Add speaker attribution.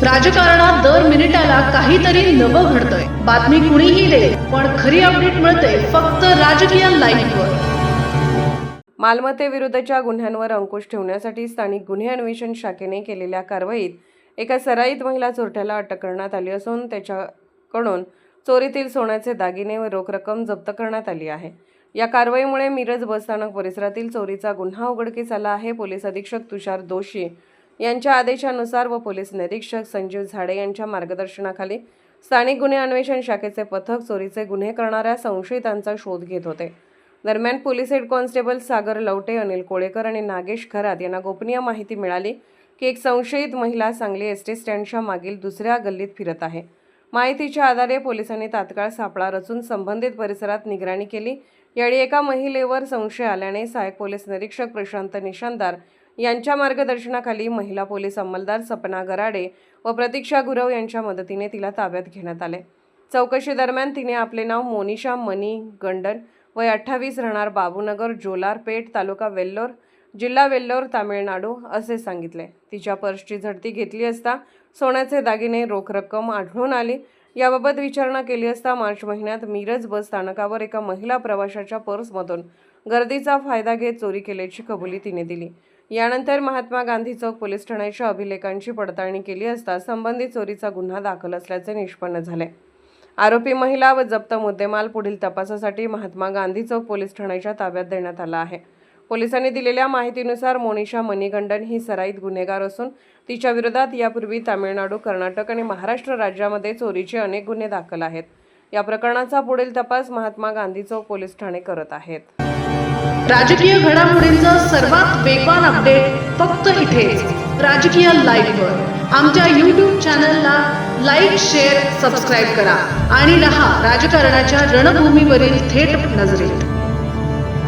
Speaker 1: राजकारणात दर मिनिटाला काहीतरी नवं घडतंय। बातमी कुणीही दे, पण खरी अपडेट मिळते फक्त राजकीय लाईव्हवर।
Speaker 2: मालमत्तेविरुद्धच्या गुन्ह्यांवर अंकुश ठेवण्यासाठी स्थानिक गुन्हे अन्वेषण शाखेने केलेल्या कारवाईत एका सराईत महिला चोरट्याला अटक करण्यात आली असून त्याच्याकडून चोरीतील सोन्याचे दागिने व रोख रक्कम जप्त करण्यात आली आहे। या कारवाईमुळे मिरज बसस्थानक परिसरातील चोरीचा गुन्हा उघडकीस आला आहे। पोलीस अधीक्षक तुषार दोशी यांच्या आदेशानुसार व पोलीस निरीक्षक संजीव झाडे यांच्या मार्गदर्शनाखाली स्थानिक गुन्हे अन्वेषण शाखेचे पथक चोरीचे गुन्हे करणाऱ्या संशयितांचा शोध घेत होते। दरम्यान पोलीस हेड कॉन्स्टेबल सागर लवटे, अनिल कोळेकर आणि नागेश खरात यांना गोपनीय माहिती मिळाली की एक संशयित महिला सांगली एसटी स्टँडच्या मागील दुसऱ्या गल्लीत फिरत आहे। माहितीच्या आधारे पोलिसांनी तात्काळ सापळा रचून संबंधित परिसरात निगराणी केली। यावेळी एका महिलेवर संशय आल्याने सहाय्यक पोलीस निरीक्षक प्रशांत निशांदार यांच्या मार्गदर्शनाखाली महिला पोलीस अंमलदार सपना गराडे व प्रतीक्षा गुरव यांच्या मदतीने तिला ताब्यात घेण्यात आले। चौकशी दरम्यान तिने आपले नाव मोनिशा मनी गंडन, वय 28, राहणार बाबूनगर, जोलारपेठ, तालुका वेल्लोर, जिल्हा वेल्लोर, तामिळनाडू असे सांगितले। तिच्या पर्सची झडती घेतली असता सोन्याचे दागिने, रोख रक्कम आढळून आली। याबाबत विचारणा केली असता मार्च महिन्यात मिरज बस स्थानकावर एका महिला प्रवाशाच्या पर्समधून गर्दीचा फायदा घेत चोरी केल्याची कबुली तिने दिली। यानंतर महात्मा गांधी चौक पोलीस ठाण्याच्या अभिलेखांची पडताळणी केली असता संबंधित चोरीचा गुन्हा दाखल असल्याचे निष्पन्न झाले। आरोपी महिला व जप्त मुद्देमाल पुढील तपासासाठी महात्मा गांधी चौक पोलीस ठाण्याच्या ताब्यात देण्यात आला आहे। पोलिसांनी दिलेल्या माहितीनुसार मोनिशा मणिगंडन ही सराईत गुन्हेगार असून तिच्या विरोधात यापूर्वी तामिळनाडू, कर्नाटक आणि महाराष्ट्र राज्यामध्ये चोरीचे अनेक गुन्हे दाखल आहेत। या प्रकरणाचा पुढील तपास महात्मा गांधी चौक पोलीस ठाणे करत आहेत।
Speaker 1: राजकीय घडामोडींचा सर्वात वेगवान अपडेट फक्त इथेच राजकीय लाईव्हवर। आमच्या YouTube चॅनलला लाईक, शेअर, सबस्क्राईब करा आणि रहा राजकारणाच्या रणभूमीवरील थेट नजरेत।